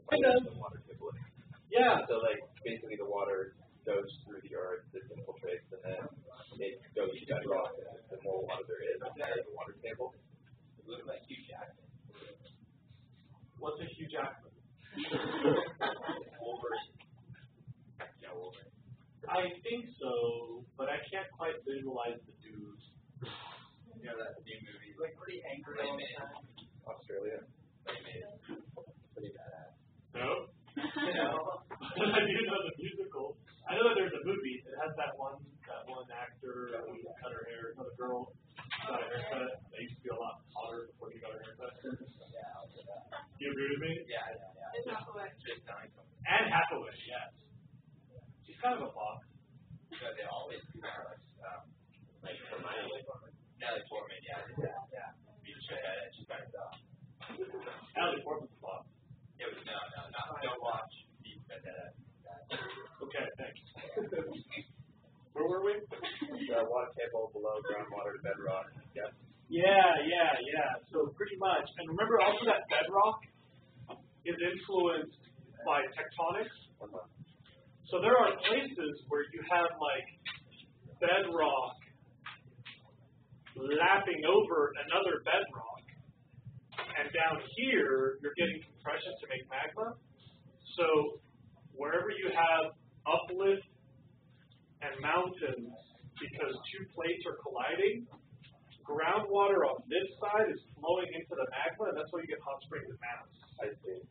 the water table. Yeah. So like basically the water goes through the earth, it infiltrates, and then it goes to bedrock. And the more water there is, the higher the water table. Look at that Hugh Jackman. What's a Hugh Jackman? Wolverine. Yeah, Wolverine. I think so, but I can't quite visualize the dude. You know that new movie? Like pretty angry all the time. Australia. Pretty badass. No? No. I do know the musical. I know that there's a movie. It has that one actor who cut her hair, another girl got a haircut. They used to be a lot hotter before she got her haircut. Yeah, I'll do that. Do you agree with me? Yeah. It's Hathaway. Anne Hathaway, yes. She's kind of a fox. So they always do that. Like for my Natalie Portman, yeah. She's kind of dumb. Natalie Portman's a fox. It was don't watch. Okay, thanks. Where were we? The water table below groundwater to bedrock. Yes. Yeah. So pretty much. And remember also that bedrock is influenced by tectonics. So there are places where you have like bedrock lapping over another bedrock. And down here, you're getting compression to make magma. So wherever you have uplift and mountains, because two plates are colliding, groundwater on this side is flowing into the magma, and that's why you get hot springs and mountains. I see.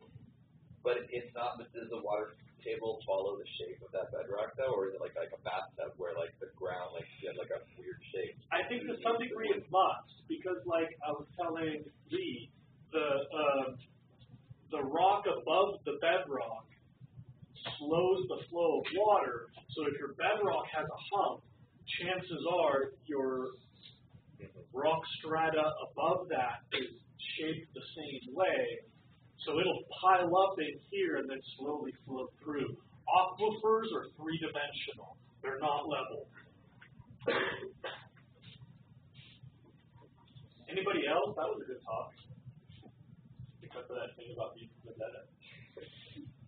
But it's not. Does the water table follow the shape of that bedrock though, or is it like a bathtub where like the ground you have like a weird shape? I think to some degree it must, because like I was telling Lee, the rock above the bedrock slows the flow of water. So if your bedrock has a hump, chances are your rock strata above that is shaped the same way. So it'll pile up in here and then slowly flow through. Aquifers are three-dimensional. They're not level. Anybody else? That was a good talk. Except for that thing about being vendetta.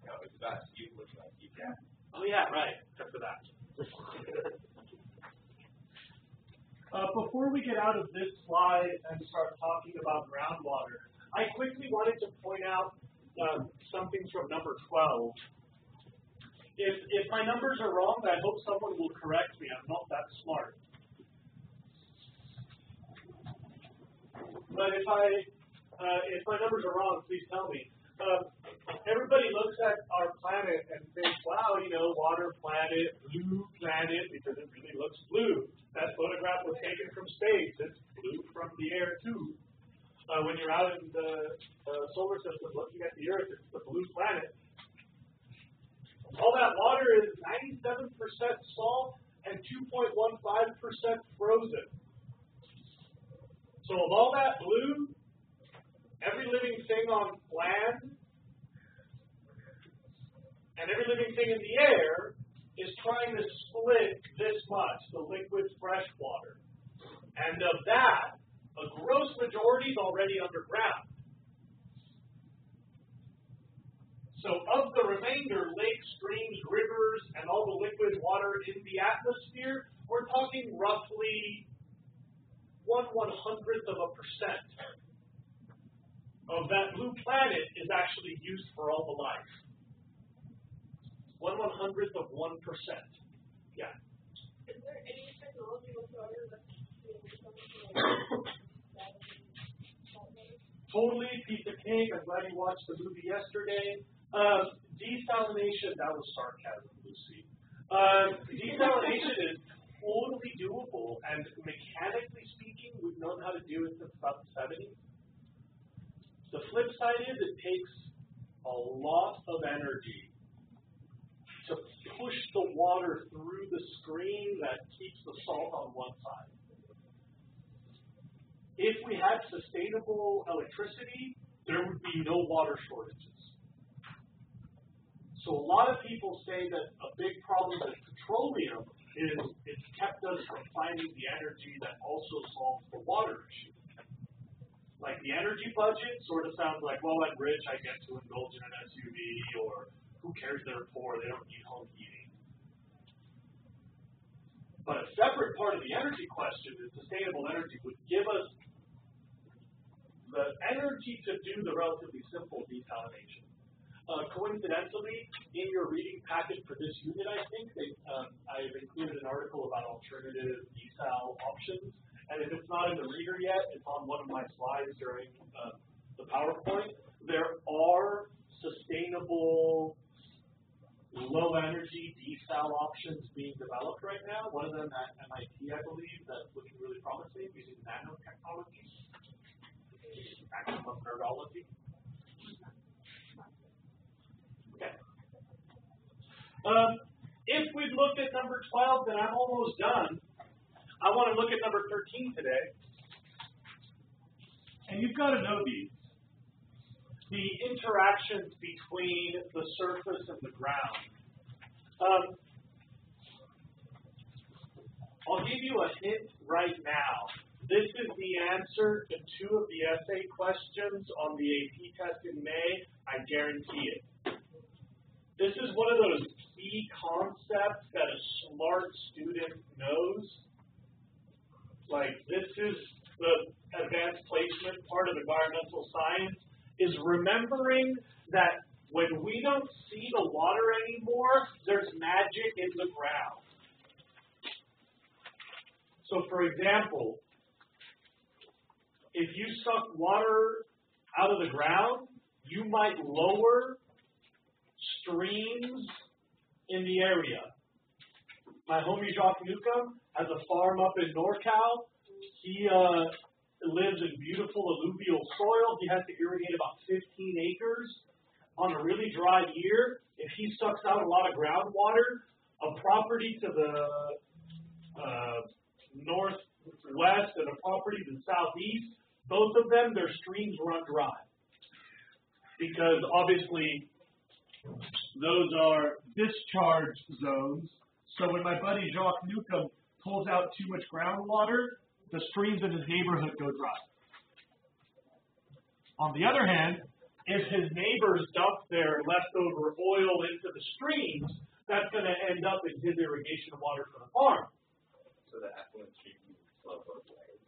No, it's about you looking like you can. Oh yeah, right. Except for that. Before we get out of this slide and start talking about groundwater, I quickly wanted to point out something from number 12. If my numbers are wrong, I hope someone will correct me. I'm not that smart. But if my numbers are wrong, please tell me. Everybody looks at our planet and thinks, wow, water planet, blue planet, because it really looks blue. That photograph was taken from space. It's blue from the air, too. When you're out in the solar system looking at the Earth, it's the blue planet. All that water is 97% salt and 2.15% frozen. So of all that blue, every living thing on land and every living thing in the air is trying to split this much, the liquid fresh water. And of that, a gross majority is already underground. So of the remainder, lakes, streams, rivers, and all the liquid water in the atmosphere, we're talking roughly 1/100th of a percent of that blue planet is actually used for all the life. 1/100th of 1%. Yeah. Is there any technology whatsoever that's Totally piece of cake. I'm glad you watched the movie yesterday. Desalination, that was sarcasm, Lucy. Desalination is totally doable, and mechanically speaking, we've known how to do it since about the 70s. The flip side is it takes a lot of energy to push the water through the screen that keeps the salt on one side. If we had sustainable electricity, there would be no water shortages. So a lot of people say that a big problem with petroleum is it's kept us from finding the energy that also solves the water issue. Like the energy budget sort of sounds like, well, I'm rich, I get to indulge in an SUV. or who cares they're poor, they don't need home heating. But a separate part of the energy question is sustainable energy would give us the energy to do the relatively simple desalination. Coincidentally, in your reading packet for this unit, I think, I've included an article about alternative desal options. And if it's not in the reader yet, it's on one of my slides during the PowerPoint. There are sustainable, low-energy desal options being developed right now. One of them at MIT, I believe, that's looking really promising, using nanotechnology, maximum hydrology. Okay. If we've looked at number 12, then I'm almost done. I want to look at number 13 today. And you've got to know these. The interactions between the surface and the ground. I'll give you a hint right now. This is the answer to 2 of the essay questions on the AP test in May. I guarantee it. This is one of those key concepts that a smart student knows. Like, this is the advanced placement part of environmental science, is remembering that when we don't see the water anymore, there's magic in the ground. So, for example, if you suck water out of the ground, you might lower streams in the area. My homie Jacques Newcomb has a farm up in NorCal. He lives in beautiful alluvial soil. He has to irrigate about 15 acres. On a really dry year, if he sucks out a lot of groundwater, a property to the northwest and a property to the southeast, both of them, their streams run dry. Because obviously, those are discharge zones. So when my buddy Jacques Newcomb pulls out too much groundwater, the streams in his neighborhood go dry. On the other hand, if his neighbors dump their leftover oil into the streams, that's going to end up in his irrigation water for the farm. So the effluent stream flow both ways.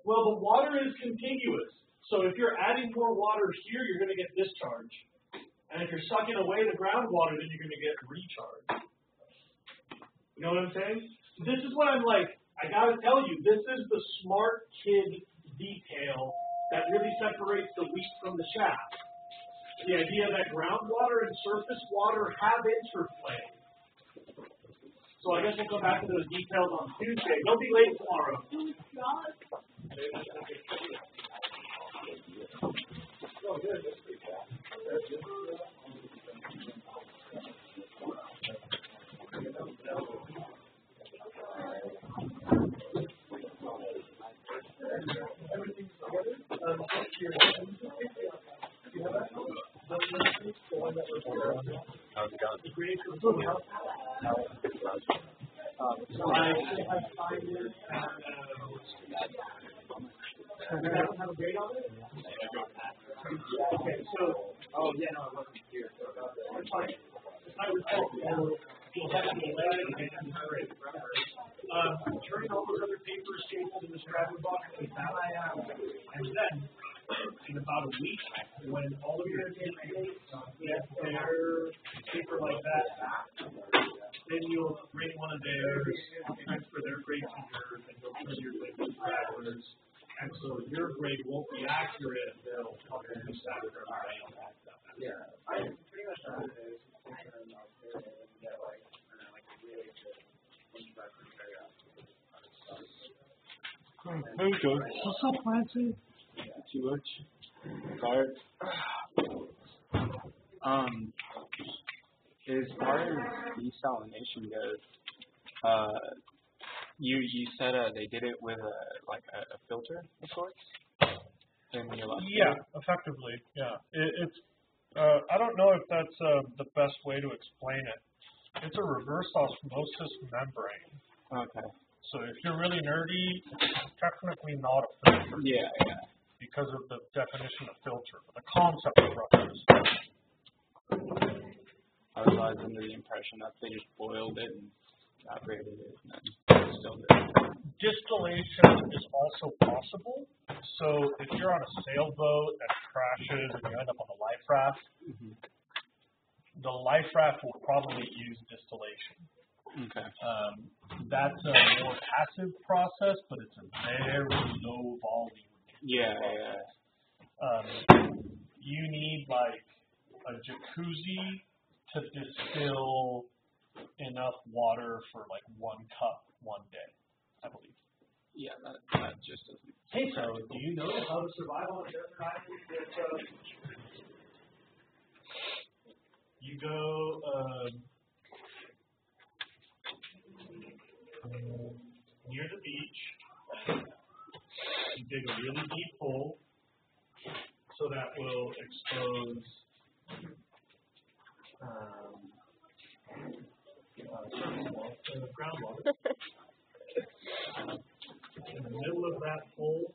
Well, the water is contiguous. So if you're adding more water here, you're going to get discharge. And if you're sucking away the groundwater, then you're going to get recharge. You know what I'm saying? This is what I'm like, I got to tell you, this is the smart kid detail that really separates the wheat from the chaff. The idea that groundwater and surface water have interplay. So I guess we'll come back to those details on Tuesday. Don't be late tomorrow. Oh, good. That's pretty fast. Everything's together. The creation of food. So I find it. I don't have a grade on it? Okay, so, oh, yeah, no, it wasn't here. That's fine. I would hope you'll have to delay it and grade. Turning all those other papers stapled in the Scrabble box, and then, in about a week, when all of your kids get their paper like that, then you'll bring one of theirs, transfer their grade to yours, and you'll turn your grade to Scrabblers. And so your grade won't be accurate until you start with yeah. I pretty much know it is. There you go. What's up, Clancy? Too much. Tired. As far as desalination goes, you said they did it with a filter of sorts. Yeah, effectively. Yeah, it's. I don't know if that's the best way to explain it. It's a reverse osmosis membrane. Okay. So if you're really nerdy, it's technically not a filter. Yeah. Because of the definition of filter, the concept of roughly. I was under the impression that they just boiled it and evaporated it and then distilled it. Distillation is also possible. So if you're on a sailboat that crashes and you end up on a life raft, the life raft will probably use distillation. Okay. That's a more passive process, but it's a very low volume. Yeah. You need like a jacuzzi to distill enough water for like 1 cup one day, I believe. Yeah, that just doesn't. Hey, so do you know how to survive on a desert island with, you go, near the beach, you dig a really deep hole, so that will expose groundwater. In the middle of that hole,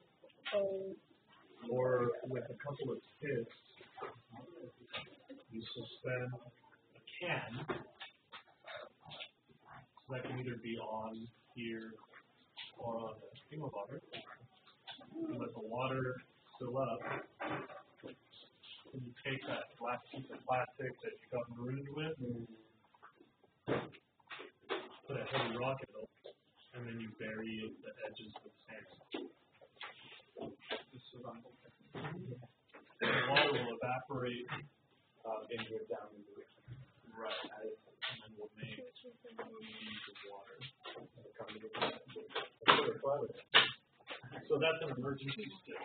or with a couple of sticks, you suspend a can. So that can either be on here or on a thermometer. You let the water fill up. And you take that black piece of plastic that you got marooned with, put a heavy rock in it, and then you bury the edges with sand. The survival technique. The water will evaporate into it down into it. Right. And then we'll make beads of water. So that's an emergency stick.